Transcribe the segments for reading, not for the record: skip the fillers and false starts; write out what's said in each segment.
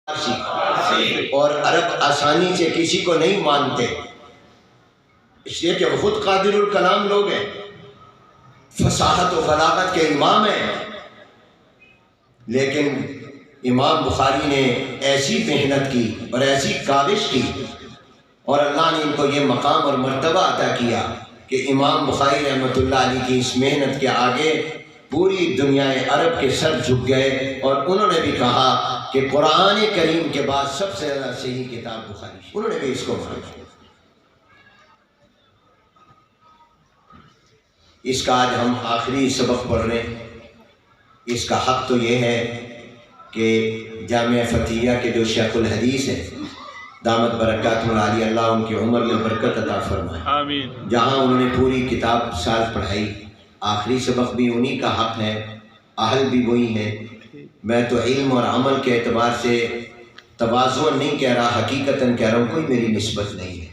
اور عرب آسانی سے کسی کو نہیں مانتے، اس لیے کہ وہ خود قادر الکلام لوگ ہیں، فصاحت و بلاغت کے امام ہیں۔ لیکن امام بخاری نے ایسی محنت کی اور ایسی کاوش کی، اور اللہ نے ان کو یہ مقام اور مرتبہ عطا کیا کہ امام بخاری رحمۃ اللہ علیہ کی اس محنت کے آگے پوری دنیا عرب کے سر جھک گئے، اور انہوں نے بھی کہا کہ قرآن کریم کے بعد سب سے زیادہ صحیح کتاب بخاری، انہوں نے بھی اس کو مانا۔ اس کا آج ہم آخری سبق پڑھ رہے ہیں۔ اس کا حق تو یہ ہے کہ جامعہ فتحیہ کے جو شیخ الحدیث ہیں دامت برکاتہ العالیہ، اللہ ان کی عمر میں برکت عطا فرمائے، آمین، جہاں انہوں نے پوری کتاب سال پڑھائی، آخری سبق بھی انہی کا حق ہے، اہل بھی وہی ہیں۔ میں تو علم اور عمل کے اعتبار سے تواضع نہیں کہہ رہا، حقیقتاً کہہ رہا ہوں، کوئی میری نسبت نہیں ہے۔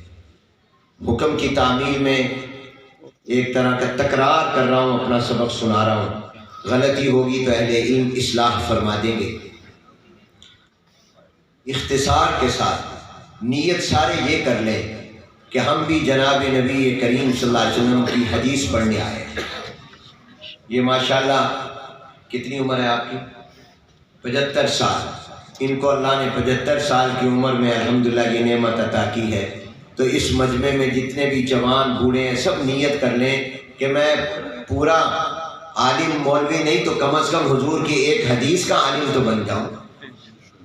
حکم کی تعمیل میں ایک طرح کا تکرار کر رہا ہوں، اپنا سبق سنا رہا ہوں، غلطی ہوگی تو اہل علم اصلاح فرما دیں گے۔ اختصار کے ساتھ نیت سارے یہ کر لیں کہ ہم بھی جناب نبی کریم صلی اللہ علیہ وسلم کی حدیث پڑھنے آئے۔ یہ ماشاءاللہ کتنی عمر ہے آپ کی؟ 75 سال۔ ان کو اللہ نے 75 سال کی عمر میں الحمدللہ یہ نعمت عطا کی ہے۔ تو اس مجمع میں جتنے بھی جوان بوڑھے ہیں سب نیت کر لیں کہ میں پورا عالم مولوی نہیں تو کم از کم حضور کی ایک حدیث کا عالم تو بن جاؤں،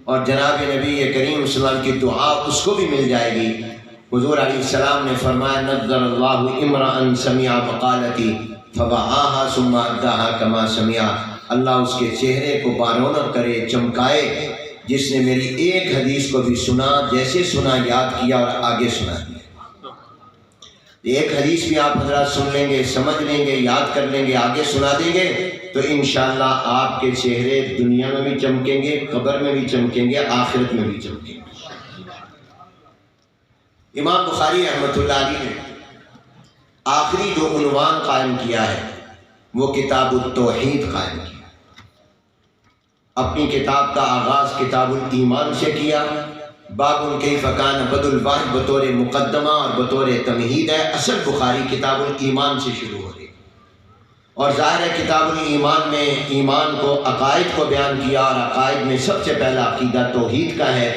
اور جناب نبی کریم صلی اللہ علیہ وسلم کی دعا اس کو بھی مل جائے گی۔ حضور علیہ السلام نے فرمایا نظر اللہ امرأ سمع مقالتی فوعاها ثم اداها کما سمع، اللہ اس کے چہرے کو بارونق کرے، چمکائے، جس نے میری ایک حدیث کو بھی سنا، جیسے سنا یاد کیا اور آگے سنا دیا۔ ایک حدیث بھی آپ حضرات سن لیں گے، سمجھ لیں گے، یاد کر لیں گے، آگے سنا دیں گے تو انشاءاللہ آپ کے چہرے دنیا میں بھی چمکیں گے، قبر میں بھی چمکیں گے، آخرت میں بھی چمکیں گے۔ امام بخاری رحمۃ اللہ علیہ نے آخری جو عنوان قائم کیا ہے وہ کتاب التوحید قائم کیا۔ اپنی کتاب کا آغاز کتاب الایمان سے کیا، باب کیف کان بدء الوحی بطور مقدمہ اور بطور تمہید ہے۔ اصل بخاری کتاب الایمان سے شروع ہو رہی، اور ظاہر ہے کتاب الایمان میں ایمان کو، عقائد کو بیان کیا، اور عقائد میں سب سے پہلا عقیدہ توحید کا ہے،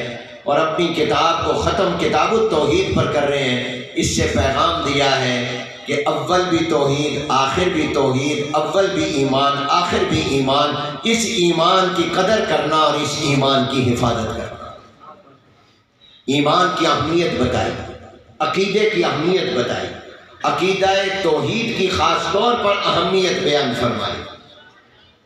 اور اپنی کتاب کو ختم کتاب التوحید پر کر رہے ہیں۔ اس سے پیغام دیا ہے کہ اول بھی توحید، آخر بھی توحید، اول بھی ایمان، آخر بھی ایمان، اس ایمان کی قدر کرنا اور اس ایمان کی حفاظت کرنا۔ ایمان کی اہمیت بتائی، عقیدے کی اہمیت بتائی، عقیدہ توحید کی خاص طور پر اہمیت بیان فرمائی۔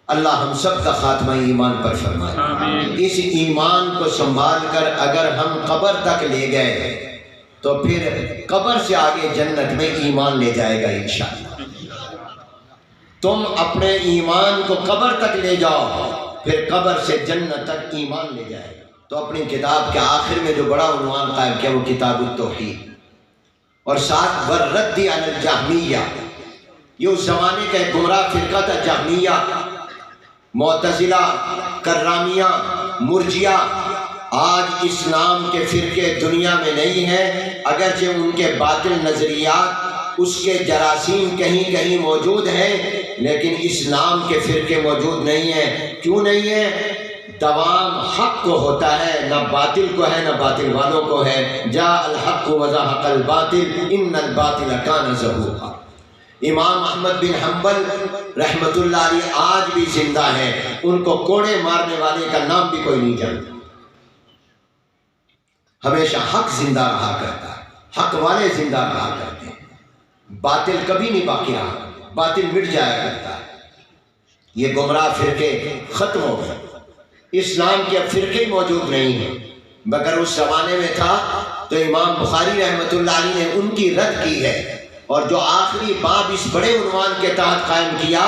اللہ ہم سب کا خاتمہ ایمان پر فرمائے۔ اس ایمان کو سنبھال کر اگر ہم قبر تک لے گئے تو پھر قبر سے آگے جنت میں ایمان لے جائے گا انشاءاللہ۔ تم اپنے ایمان کو قبر تک لے جاؤ، پھر قبر سے جنت تک ایمان لے جائے گا۔ تو اپنی کتاب کے آخر میں جو بڑا عنوان قائم کیا وہ کتاب التوحید، اور ساتھ والرد علی الجہمیہ، یہ اس زمانے کا ایک گمراہ فرقہ تھا جہمیہ، معتزلہ، کرامیہ، مرجیہ۔ آج اسلام کے فرقے دنیا میں نہیں ہیں، اگرچہ ان کے باطل نظریات، اس کے جراثیم کہیں کہیں موجود ہیں، لیکن اسلام کے فرقے موجود نہیں ہیں۔ کیوں نہیں ہیں؟ دوام حق کو ہوتا ہے، نہ باطل کو ہے، نہ باطل والوں کو ہے۔ جاء الحق وزهق الباطل ان الباطل کان زہوقا۔ امام احمد بن حنبل رحمۃ اللہ علیہ آج بھی زندہ ہیں، ان کو کوڑے مارنے والے کا نام بھی کوئی نہیں جانتا۔ ہمیشہ حق زندہ رہا کرتا ہے، حق والے زندہ رہا کرتے ہیں، باطل کبھی نہیں باقی رہا، باطل مٹ جایا کرتا ہے۔ یہ گمراہ فرقے ختم ہو گئے، اسلام کے اب فرقے موجود نہیں ہیں، مگر اس زمانے میں تھا تو امام بخاری رحمۃ اللہ علیہ نے ان کی رد کی ہے، اور جو آخری باب اس بڑے عنوان کے تحت قائم کیا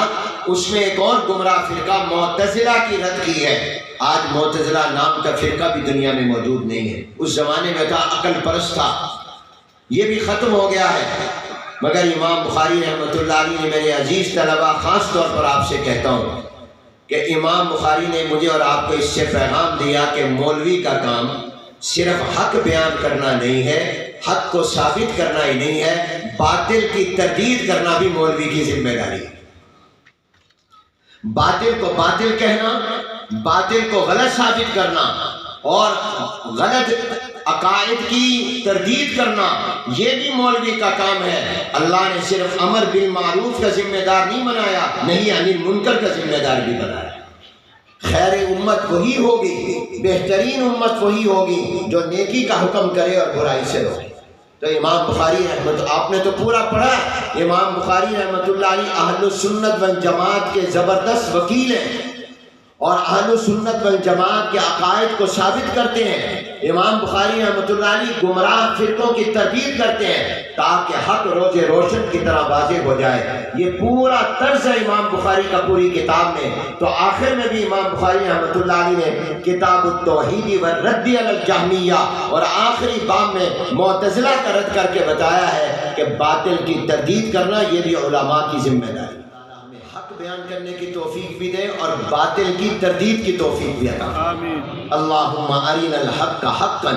اس میں ایک اور گمراہ فرقہ معتزلہ کی رد کی ہے۔ آج معتزلہ نام کا فرقہ بھی دنیا میں موجود نہیں ہے، اس زمانے میں تھا، عقل پرست تھا، یہ بھی ختم ہو گیا ہے۔ مگر امام بخاری رحمۃ اللہ علیہ نے، میرے عزیز طلبہ، خاص طور پر آپ سے کہتا ہوں، کہ امام بخاری نے مجھے اور آپ کو اس سے پیغام دیا کہ مولوی کا کام صرف حق بیان کرنا نہیں ہے، حق کو ثابت کرنا ہی نہیں ہے، باطل کی تردید کرنا بھی مولوی کی ذمہ داری ہے۔ باطل کو باطل کہنا، باطل کو غلط ثابت کرنا اور غلط عقائد کی تردید کرنا، یہ بھی مولوی کا کام ہے۔ اللہ نے صرف امر بالمعروف کا ذمہ دار نہیں بنایا، نہیں عن المنکر کا ذمہ دار بھی بنایا۔ خیر امت وہی ہوگی، بہترین امت وہی ہوگی جو نیکی کا حکم کرے اور برائی سے روکے۔ تو امام بخاری آپ نے تو پورا پڑھا، امام بخاری رحمۃ اللہ علیہ اہل السنت والجماعت کے زبردست وکیل ہیں اور اہل السنت والجماعت کے عقائد کو ثابت کرتے ہیں۔ امام بخاری رحمۃ اللہ علیہ گمراہ فرقوں کی تردید کرتے ہیں تاکہ حق روز روشن کی طرح واضح ہو جائے۔ یہ پورا طرز ہے امام بخاری کا پوری کتاب میں۔ تو آخر میں بھی امام بخاری رحمۃ اللہ علیہ نے کتاب التوحید والرد علی الجہمیہ اور آخری باب میں معتزلہ کا رد کر کے بتایا ہے کہ باطل کی تردید کرنا یہ بھی علماء کی ذمہ داری۔ حق بیان کرنے کی توفیق بھی دے اور باطل کی تردید کی توفیق بھی عطا فرمائے۔ اللہم ارنا الحق حقا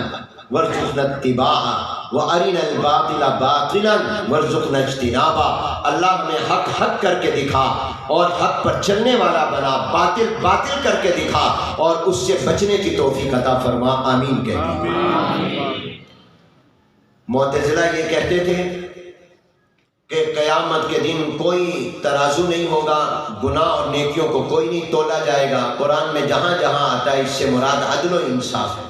وارزقنا اتباعہ وارنا الباطل باطلا وارزقنا اجتنابہ۔ اللہ ہمیں حق حق کر کے دکھا اور حق پر چلنے والا بنا، باطل باطل کر کے دکھا اور اس سے بچنے کی توفیق عطا فرما، آمین کہتے ہیں۔ معتزلہ یہ کہتے تھے کہ قیامت کے دن کوئی ترازو نہیں ہوگا، گناہ اور نیکیوں کو کوئی نہیں تولا جائے گا۔ قرآن میں جہاں جہاں آتا ہے اس سے مراد عدل و انصاف ہے۔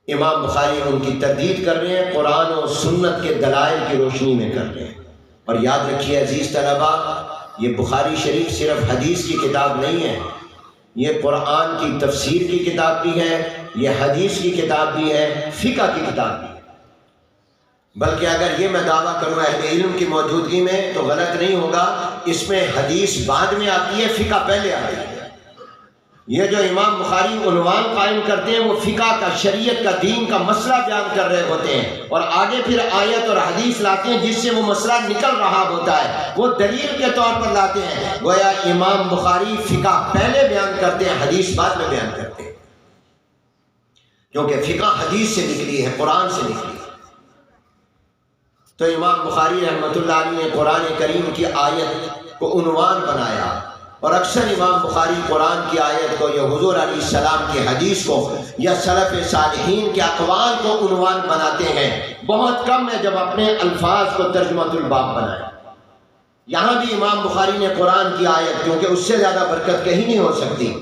امام بخاری ان کی تردید کر رہے ہیں، قرآن و سنت کے دلائل کی روشنی میں کر رہے ہیں۔ اور یاد رکھیے عزیز طلبہ، یہ بخاری شریف صرف حدیث کی کتاب نہیں ہے، یہ قرآن کی تفسیر کی کتاب بھی ہے، یہ حدیث کی کتاب بھی ہے، فقہ کی کتاب بھی ہے۔ بلکہ اگر یہ میں دعویٰ کروں اہل علم کی موجودگی میں تو غلط نہیں ہوگا، اس میں حدیث بعد میں آتی ہے، فقہ پہلے آتی ہے۔ یہ جو امام بخاری عنوان قائم کرتے ہیں وہ فقہ کا، شریعت کا، دین کا مسئلہ بیان کر رہے ہوتے ہیں اور آگے پھر آیت اور حدیث لاتے ہیں جس سے وہ مسئلہ نکل رہا ہوتا ہے، وہ دلیل کے طور پر لاتے ہیں۔ گویا امام بخاری فقہ پہلے بیان کرتے ہیں، حدیث بعد میں بیان کرتے ہیں، کیونکہ فقہ حدیث سے نکلی ہے، قرآن سے نکلی ہے۔ تو امام بخاری رحمۃ اللہ علیہ نے قرآن کریم کی آیت کو عنوان بنایا اور اکثر امام بخاری قرآن کی آیت کو یا حضور علیہ السلام کی حدیث کو یا سلف صالحین کے اقوال کو عنوان بناتے ہیں۔ بہت کم ہے جب اپنے الفاظ کو ترجمۃ الباب بنائے۔ یہاں بھی امام بخاری نے قرآن کی آیت، کیونکہ اس سے زیادہ برکت کہیں نہیں ہو سکتی،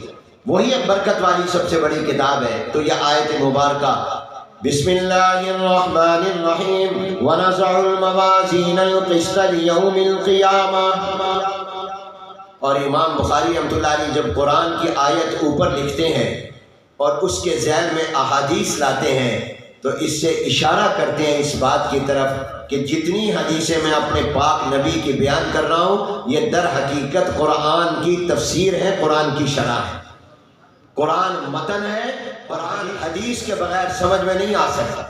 وہی ایک برکت والی سب سے بڑی کتاب ہے، تو یہ آیت مبارکہ بسم اللہ الرحمن الرحیم ونضع الموازین القسط لیوم القیامہ۔ اور امام بخاری رحمۃ اللہ علیہ جب قرآن کی آیت اوپر لکھتے ہیں اور اس کے ذیل میں احادیث لاتے ہیں تو اس سے اشارہ کرتے ہیں اس بات کی طرف کہ جتنی حدیثیں میں اپنے پاک نبی کی بیان کر رہا ہوں یہ در حقیقت قرآن کی تفسیر ہے، قرآن کی شرح ہے۔ قرآن متن ہے، قرآن حدیث کے بغیر سمجھ میں نہیں آ سکتا۔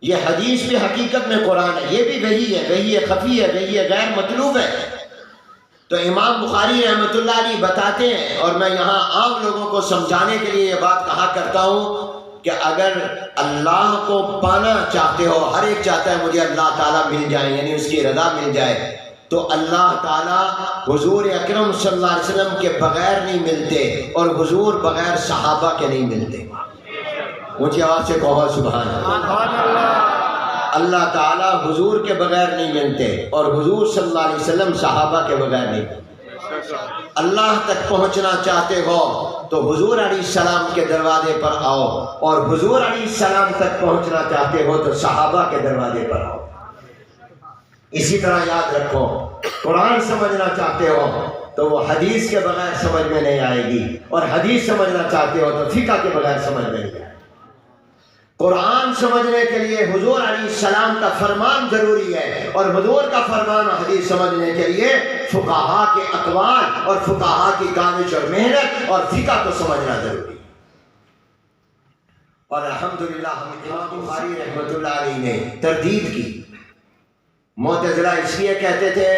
یہ حدیث بھی حقیقت میں قرآن ہے، یہ بھی وحی ہے، وحی خفی ہے، وحی غیر مطلوب ہے۔ تو امام بخاری رحمۃ اللہ علیہ بتاتے ہیں، اور میں یہاں عام لوگوں کو سمجھانے کے لیے یہ بات کہا کرتا ہوں کہ اگر اللہ کو پانا چاہتے ہو، ہر ایک چاہتا ہے مجھے اللہ تعالیٰ مل جائے، یعنی اس کی رضا مل جائے، تو اللہ تعالیٰ حضور اکرم صلی اللہ علیہ وسلم کے بغیر نہیں ملتے اور حضور بغیر صحابہ کے نہیں ملتے۔ اونچی آواز سے کہو سبحان اللہ۔ اللہ تعالیٰ حضور کے بغیر نہیں ملتے اور حضور صلی اللہ علیہ وسلم صحابہ کے بغیر نہیں ملتے۔ اللہ تک پہنچنا چاہتے ہو تو حضور علیہ السلام کے دروازے پر آؤ، اور حضور علیہ السلام تک پہنچنا چاہتے ہو تو صحابہ کے دروازے پر آؤ۔ اسی طرح یاد رکھو، قرآن سمجھنا چاہتے ہو تو وہ حدیث کے بغیر سمجھ میں نہیں آئے گی، اور حدیث سمجھنا چاہتے ہو تو فقہ کے بغیر سمجھ میں نہیں آئے گی۔ قرآن سمجھنے کے لیے حضور علیہ السلام کا فرمان ضروری ہے، اور حضور کا فرمان اور حدیث سمجھنے کے لیے فقہاء کے اقوال اور فقہاء کی کاوش اور محنت اور فقہ کو سمجھنا ضروری ہے۔ اور الحمدللہ ہم امام بخاری رحمۃ اللہ علیہ نے تردید کی۔ معتزلہ اس لیے کہتے تھے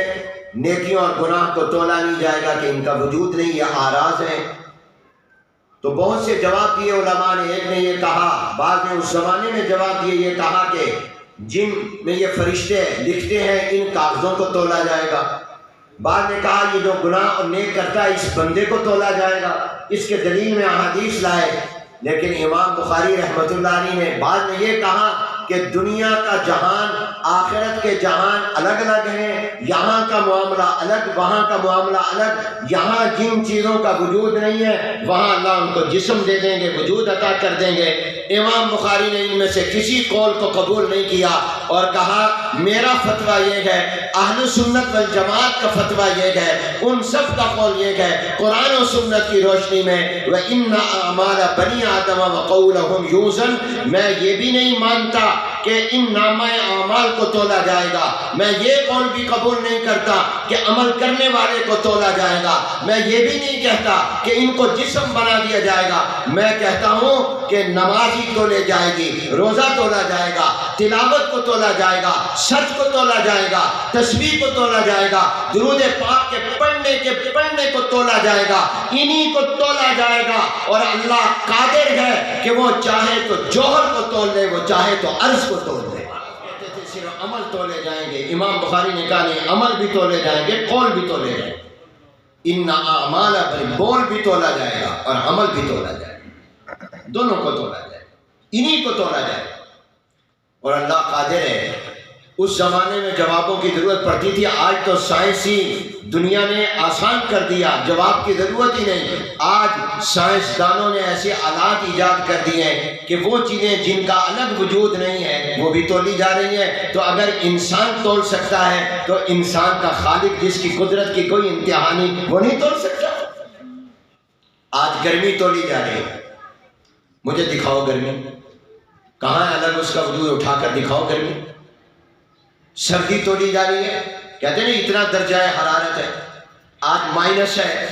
نیکیوں اور گناہ کو تولا نہیں جائے گا کہ ان کا وجود نہیں، یہ آراز ہیں۔ تو بہت سے جواب دیے علماء نے۔ ایک نے یہ کہا، بعض نے اس زمانے میں جواب دیے، یہ کہا کہ جن میں یہ فرشتے لکھتے ہیں ان کاغذوں کو تولا جائے گا۔ بعض نے کہا یہ جو گناہ اور نیک کرتا ہے اس بندے کو تولا جائے گا۔ اس کے دلیل میں احادیث لائے، لیکن امام بخاری رحمۃ اللہ علیہ نے بعد میں یہ کہا کہ دنیا کا جہان، آخرت کے جہان الگ الگ ہیں، یہاں کا معاملہ الگ، وہاں کا معاملہ الگ۔ یہاں جن چیزوں کا وجود نہیں ہے وہاں اللہ ان کو جسم دے دیں گے، وجود عطا کر دیں گے۔ امام بخاری نے ان میں سے کسی قول کو قبول نہیں کیا اور کہا میرا فتویٰ یہ ہے، اہل سنت والجماعت کا فتویٰ یہ ہے، ان سب کا قول یہ ہے قرآن و سنت کی روشنی میں، وَإِنَّ أَعْمَالَ بَنِي آدَمَ وَقَوْلَهُمْ يُوزَنُ، میں یہ بھی نہیں مانتا کہ ان نامہ اعمال کو تولا جائے گا۔ میں یہ قول بھی قبول نہیں کرتا کہ عمل کرنے والے کو تولا جائے گا۔ میں یہ بھی نہیں کہتا کہ ان کو جسم بنا دیا جائے گا۔ میں کہتا ہوں کہ نماز ہی تولے جائے گی، روزہ تولا جائے گا، تلاوت کو تولا جائے گا، سچ کو تولا جائے گا، تسبیح کو تولا جائے گا، درود پاک کے پڑھنے کو تولا جائے گا، انہی کو تولا جائے گا۔ اور اللہ قادر ہے کہ وہ چاہے تو جوہر کو تول دے، وہ چاہے تو عرض کو تول دے۔ کہتے تھے صرف عمل تولے جائیں گے، امام بخاری نے کہا نہیں، عمل بھی تولے جائیں گے، قول بھی تولے جائیں گے۔ ان اعمال پر بول بھی تولا جائے گا اور عمل بھی تولا جائے گا، دونوں کو تولا جائے گا، انہی کو تولا جائے گا۔ اور اللہ قادر ہے۔ اس زمانے میں جوابوں کی ضرورت پڑتی تھی، آج تو سائنسی دنیا نے آسان کر دیا، جواب کی ضرورت ہی نہیں۔ آج سائنسدانوں نے ایسے آلات ایجاد کر دیے ہیں کہ وہ چیزیں جن کا الگ وجود نہیں ہے وہ بھی تولی جا رہی ہیں۔ تو اگر انسان تول سکتا ہے تو انسان کا خالق جس کی قدرت کی کوئی انتہا نہیں، وہ نہیں تول سکتا۔ آج گرمی تولی جا رہی ہے، مجھے دکھاؤ گرمی کہاں ہے، الگ اس کا وجود اٹھا کر دکھاؤ گرمی۔ سردی تولی جا رہی ہے، کہتے ہیں اتنا درجہ حرارت ہے، آج مائنس ہے،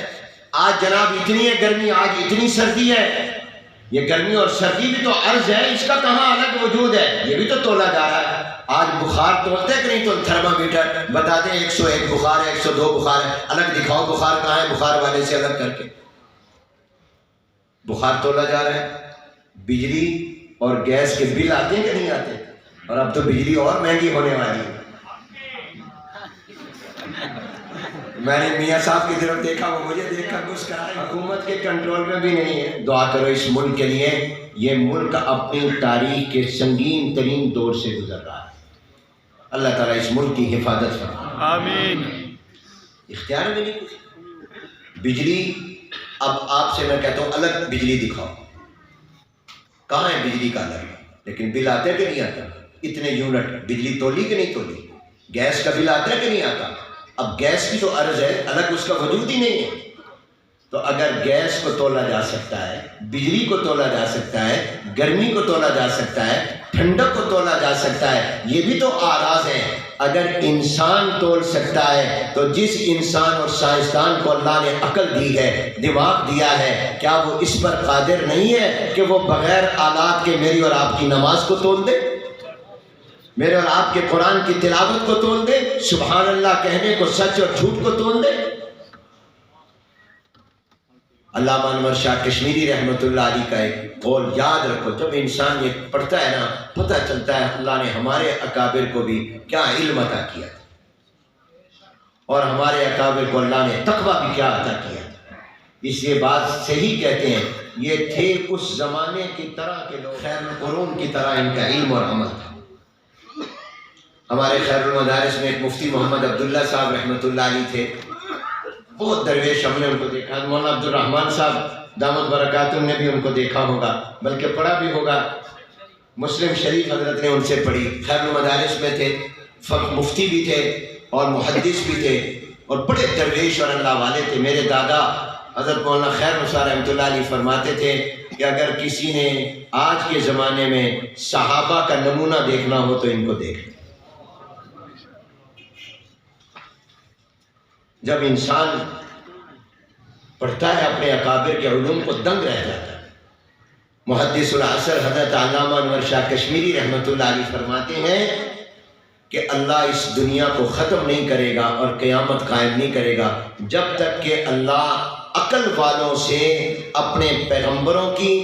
آج جناب اتنی ہے گرمی، آج اتنی سردی ہے۔ یہ گرمی اور سردی بھی تو عرض ہے، اس کا کہاں الگ وجود ہے، یہ بھی تو تولا جا رہا ہے۔ آج بخار تولتے کہ نہیں، تو تھرمامیٹر بتاتے ہیں 101 بخار ہے، 102 بخار ہے، الگ دکھاؤ بخار کہاں ہے، بخار والے سے الگ کر کے بخار تولا جا رہا ہے۔ بجلی اور گیس کے بل آتے ہیں کہ نہیں آتے، اور اب تو بجلی اور مہنگی ہونے والی ہے۔ میں نے میاں صاحب کی طرف دیکھا، وہ مجھے دیکھ کر مسکرائے۔ حکومت کے کنٹرول میں بھی نہیں ہے۔ دعا کرو اس ملک کے لیے، یہ ملک اپنی تاریخ کے سنگین ترین دور سے گزر رہا ہے۔ اللہ تعالیٰ اس ملک کی حفاظت فرمائے، آمین۔ اختیار میں نہیں کچھ بجلی۔ اب آپ سے میں کہتا ہوں الگ بجلی دکھاؤ، کہاں ہے بجلی کا الگ؟ لیکن بل آتا ہے کہ نہیں آتا؟ اتنے یونٹ بجلی تولی کہ نہیں تولی؟ گیس کا بل آتا ہے کہ نہیں آتا؟ اب گیس کی تو عرض ہے، الگ اس کا وجود ہی نہیں ہے۔ تو اگر گیس کو تولا جا سکتا ہے، بجلی کو تولا جا سکتا ہے، گرمی کو تولا جا سکتا ہے، ٹھنڈک کو تولا جا سکتا ہے، یہ بھی تو آراز ہیں۔ اگر انسان تول سکتا ہے تو جس انسان اور سائنسدان کو اللہ نے عقل دی ہے، دماغ دیا ہے، کیا وہ اس پر قادر نہیں ہے کہ وہ بغیر آلات کے میری اور آپ کی نماز کو تول دے، میرے اور آپ کے قرآن کی تلاوت کو تول دے، سبحان اللہ کہنے کو، سچ اور جھوٹ کو تول دے؟ علامہ انور شاہ کشمیری رحمۃ اللہ علیہ کا ایک قول یاد رکھو، جب انسان یہ پڑھتا ہے نا پتہ چلتا ہے اللہ نے ہمارے اکابر کو بھی کیا علم عطا کیا اور ہمارے اکابر کو اللہ نے تقویٰ بھی کیا عطا کیا۔ اس لیے بات صحیح کہتے ہیں، یہ تھے اس زمانے کی طرح کے لوگ، خیر القرون کی طرح ان کا علم اور عمل تھا۔ ہمارے خیر المدارس میں ایک مفتی محمد عبداللہ صاحب رحمۃ اللہ علیہ تھے، بہت درویش، ہم نے ان کو دیکھا۔ مولانا عبد الرحمن صاحب دامت برکاتہم نے بھی ان کو دیکھا ہوگا، بلکہ پڑھا بھی ہوگا، مسلم شریف حضرت نے ان سے پڑھی، خیر المدارس میں تھے، مفتی بھی تھے اور محدث بھی تھے اور بڑے درویش اور اللہ والے تھے۔ میرے دادا حضرت مولانا خیر مسار رحمۃ اللہ علیہ فرماتے تھے کہ اگر کسی نے آج کے زمانے میں صحابہ کا نمونہ دیکھنا ہو تو ان کو دیکھ۔ جب انسان پڑھتا ہے اپنے اکابر کے علوم کو دنگ رہ جاتا ہے۔ محدث العصر حضرت علامہ انور شاہ کشمیری رحمۃ اللہ علیہ فرماتے ہیں کہ اللہ اس دنیا کو ختم نہیں کرے گا اور قیامت قائم نہیں کرے گا جب تک کہ اللہ عقل والوں سے اپنے پیغمبروں کی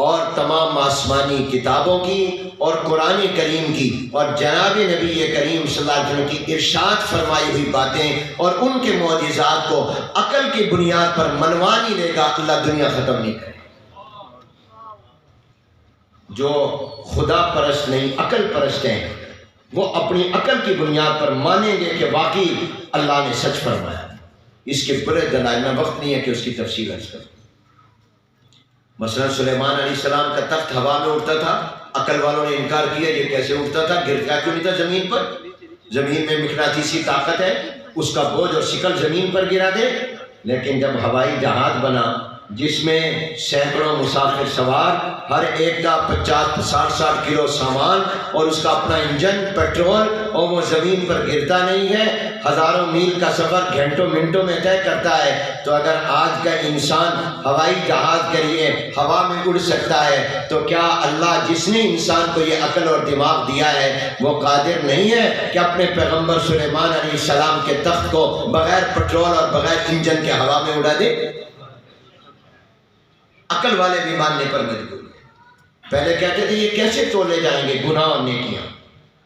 اور تمام آسمانی کتابوں کی اور قرآن کریم کی اور جناب نبی کریم صلی اللہ علیہ وسلم کی ارشاد فرمائی ہوئی باتیں اور ان کے معجزات کو عقل کی بنیاد پر منوا نہیں لے گا، اللہ دنیا ختم نہیں کرے گا۔ جو خدا پرست نہیں عقل پرست ہیں وہ اپنی عقل کی بنیاد پر مانیں گے کہ واقعی اللہ نے سچ فرمایا۔ اس کے بڑے دلائل، میں وقت نہیں ہے کہ اس کی تفصیل عرض کروں۔ مثلا سلیمان علیہ السلام کا تخت ہوا میں اڑتا تھا، عقل والوں نے انکار کیا یہ کیسے اڑتا تھا، گرتا کیوں نہیں تھا زمین پر؟ زمین میں مقناطیسی طاقت ہے، اس کا بوجھ اور شکل زمین پر گرا دے۔ لیکن جب ہوائی جہاز بنا جس میں سینکڑوں مسافر سوار، ہر ایک کا 50-60 کلو سامان اور اس کا اپنا انجن، پیٹرول، اور وہ زمین پر گرتا نہیں ہے، ہزاروں میل کا سفر گھنٹوں منٹوں میں طے کرتا ہے، تو اگر آج کا انسان ہوائی جہاز کے لیے ہوا میں اڑ سکتا ہے تو کیا اللہ جس نے انسان کو یہ عقل اور دماغ دیا ہے وہ قادر نہیں ہے کہ اپنے پیغمبر سلیمان علیہ السلام کے تخت کو بغیر پیٹرول اور بغیر انجن کے ہوا میں اڑا دے؟ عقل والے بھی ماننے پر مجبور ہیں۔ پہلے کہتے تھے یہ کیسے تولے جائیں گے گناہ اور نیکیاں،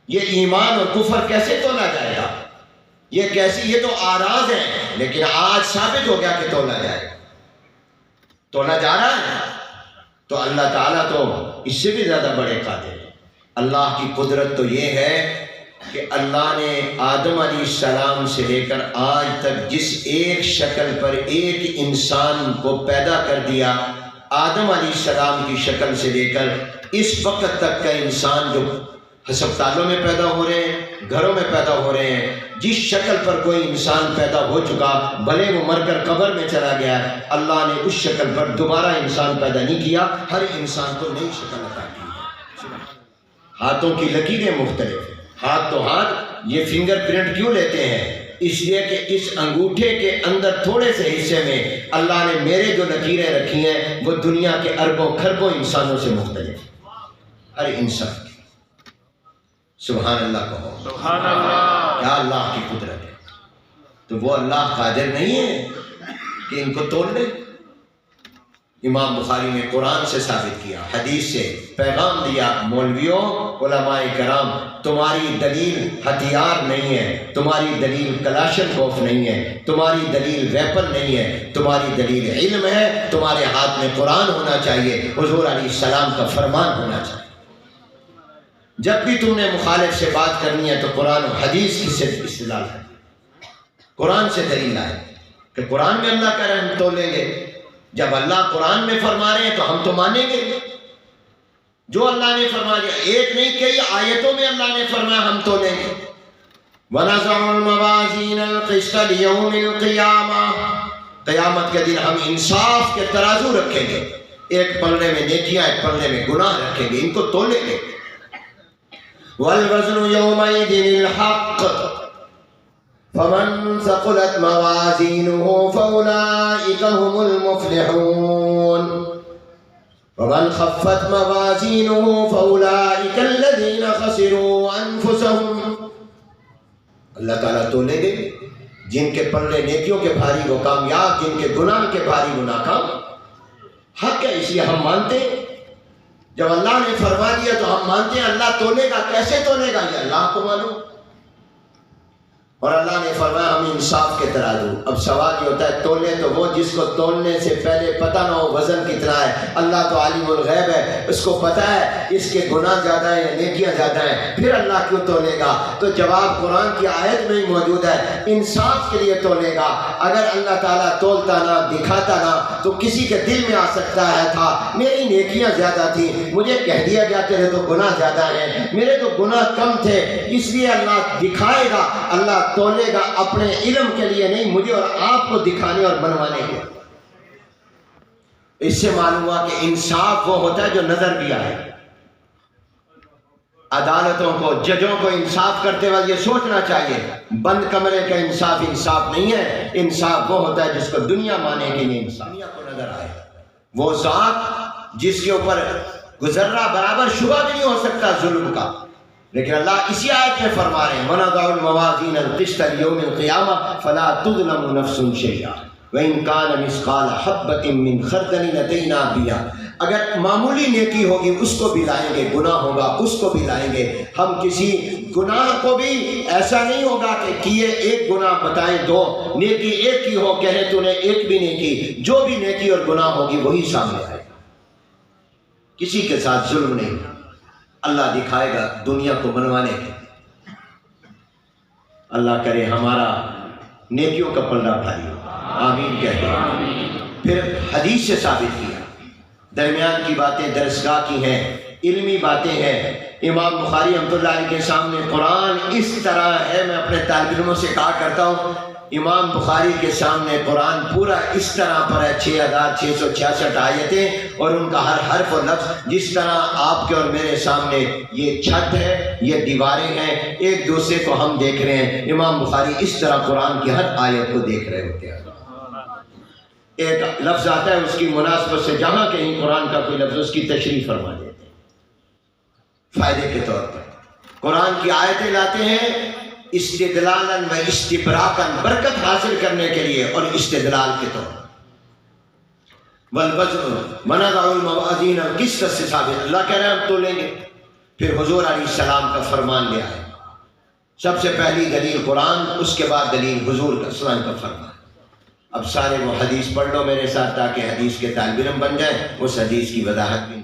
یہ ایمان اور کفر کیسے تولا جائے گا، یہ کیسی، یہ تو آراز ہیں، لیکن آج ثابت ہو گیا کہ تولا جائے گا، تولا جا رہا ہے۔ تو اللہ تعالیٰ تو اس سے بھی زیادہ بڑے قادر ہیں۔ اللہ کی قدرت تو یہ ہے کہ اللہ نے آدم علیہ السلام سے لے کر آج تک جس ایک شکل پر ایک انسان کو پیدا کر دیا، آدم علیہ السلام کی شکل سے لے کر اس وقت تک کا انسان جو ہسپتالوں میں پیدا ہو رہے ہیں، گھروں میں پیدا ہو رہے ہیں، جس شکل پر کوئی انسان پیدا ہو چکا بھلے وہ مر کر قبر میں چلا گیا، اللہ نے اس شکل پر دوبارہ انسان پیدا نہیں کیا، ہر انسان کو نئی شکل عطا کی ہے۔ ہاتھوں کی لکیریں مختلف ہیں، ہاتھ تو ہاتھ، یہ فنگر پرنٹ کیوں لیتے ہیں؟ اس لیے کہ اس انگوٹھے کے اندر تھوڑے سے حصے میں اللہ نے میرے جو لکیریں رکھی ہیں وہ دنیا کے اربوں کھربوں انسانوں سے مختلف، ہر انسان کی۔ سبحان اللہ کہو، سبحان اللہ، کیا اللہ کی قدرت ہے۔ تو وہ اللہ قادر نہیں ہے کہ ان کو توڑ دے؟ امام بخاری نے قرآن سے ثابت کیا، حدیث سے پیغام دیا، مولویوں، علماء کرام، تمہاری دلیل ہتھیار نہیں ہے، تمہاری دلیل کلاشن کوف نہیں ہے، تمہاری دلیل ویپن نہیں ہے، تمہاری دلیل علم ہے، تمہارے ہاتھ میں قرآن ہونا چاہیے، حضور علیہ السلام کا فرمان ہونا چاہیے۔ جب بھی تم نے مخالف سے بات کرنی ہے تو قرآن و حدیث کی سے استدلال ہے، قرآن سے دلیل آئے کہ قرآن میں اللہ کہہ رہے ہیں ہم تولیں گے، جب اللہ قرآن میں فرما رہے ہیں تو ہم تو مانیں گے، جو اللہ نے فرما دیا، ایک نہیں کئی آیتوں میں اللہ نے فرمایا ہم تولیں گے۔ وَنَزَعُ الْمَوَازِينَ الْقِسْطَ لِيَوْمِ الْقِيَامَةِ، قیامت کے دن ہم انصاف کے ترازو رکھیں گے، ایک پلڑے میں نیکیاں ایک پلڑے میں گناہ رکھیں گے، ان کو تولیں گے۔ وَالْوَزْنُ يَوْمَئِذٍ الْحَقُّ فمن ثقلت موازینه فأولئک هم المفلحون ومن خفت موازینه فأولئک الذین خسروا انفسهم۔ اللہ تعالیٰ تولے گے جن کے پلڑے نیکیوں کے بھاری وہ کامیاب، جن کے گناہ کے بھاری وہ ناکام۔ حق ہے، اس لیے ہم مانتے ہیں، جب اللہ نے فرما دیا تو ہم مانتے ہیں۔ اللہ تولے گا، کیسے تولے گا یہ اللہ کو معلوم، اور اللہ نے فرمایا ہم انصاف کے ترازو۔ اب سوال یہ ہوتا ہے تولے تو وہ جس کو تولنے سے پہلے پتہ نہ ہو وزن کتنا ہے، اللہ تو عالم الغیب ہے، اس کو پتہ ہے اس کے گناہ زیادہ ہیں یا نیکیاں زیادہ ہیں، پھر اللہ کیوں تولے گا؟ تو جواب قرآن کی آیت میں ہی موجود ہے، انصاف کے لیے تولے گا۔ اگر اللہ تعالیٰ تولتا نہ، دکھاتا نہ، تو کسی کے دل میں آ سکتا ہے تھا میری نیکیاں زیادہ تھیں، مجھے کہہ دیا گیا تیرے تو گناہ زیادہ ہیں، میرے تو گناہ کم تھے، اس لیے اللہ دکھائے گا، اللہ تولے گا اپنے علم کے لیے نہیں، مجھے اور آپ کو دکھانے اور بنوانے کے۔ اس سے معلوم ہوا کہ انصاف وہ ہوتا ہے جو نظر بھی آئے۔ عدالتوں کو، ججوں کو انصاف کرتے وقت یہ سوچنا چاہیے بند کمرے کا انصاف انصاف نہیں ہے، انصاف وہ ہوتا ہے جس کو دنیا مانے کہ یہ انصاف دنیا کو نظر آئے، وہ ذات جس کے اوپر گزرہ برابر شبہ بھی نہیں ہو سکتا ظلم کا، لیکن اللہ اسی آیت میں فرما رہے ہیں وَنَضَعُ الْمَوَازِينَ الْقِسْطَ لِيَوْمِ الْقِيَامَةِ فَلَا تُظْلَمُ نَفْسٌ شَيْئًا وَإِنْ كَانَ مِثْقَالَ حَبَّةٍ مِّنْ خَرْدَلٍ أَتَيْنَا بِهَا، اگر معمولی نیکی ہوگی اس کو بھی لائیں گے، گناہ ہوگا اس کو بھی لائیں گے. ہم کسی گناہ کو بھی ایسا نہیں ہوگا کہ کیے ایک گناہ بتائیں دو، نیکی ایک کی ہو کہیں تو نے ایک بھی نہیں کی، جو بھی نیکی اور گناہ ہوگی وہی سامنے آئے گا. کسی کے ساتھ ظلم نہیں. اللہ دکھائے گا دنیا کو بنوانے کے. اللہ کرے ہمارا نیکیوں کا پلڑا بھاری ہو، آمین کہتے ہیں. پھر حدیث سے ثابت کیا، درمیان کی باتیں درسگاہ کی ہیں، علمی باتیں ہیں. امام بخاری رحمۃ اللہ علیہ کے سامنے قرآن اس طرح ہے، میں اپنے طالب علموں سے کہا کرتا ہوں امام بخاری کے سامنے قرآن پورا اس طرح پر ہے، 6666 آیتیں اور ان کا ہر حرف و لفظ جس طرح آپ کے اور میرے سامنے یہ چھت ہے، یہ دیواریں ہیں، ایک دوسرے کو ہم دیکھ رہے ہیں. امام بخاری اس طرح قرآن کی ہر آیت کو دیکھ رہے ہوتے ہیں. ایک لفظ آتا ہے اس کی مناسبت سے جہاں کہیں قرآن کا کوئی لفظ اس کی تشریح فرما دیتے ہیں فائدے کے طور پر. قرآن کی آیتیں لاتے ہیں استدلالاً و استبراقاً، برکت حاصل کرنے کے لیے اور استدلال کے طور پر. والوزن وَنَضَعُ الْمَوَازِينَ الْقِسْطَ سے ثابت، اللہ کہہ رہے ہیں ہم تو لیں گے. پھر حضور علیہ السلام کا فرمان لیا ہے. سب سے پہلی دلیل قرآن، اس کے بعد دلیل حضور کا السلام کا فرمان. اب سارے وہ حدیث پڑھ لو میرے ساتھ تاکہ حدیث کے طالب علم بن جائیں، اس حدیث کی وضاحت بھی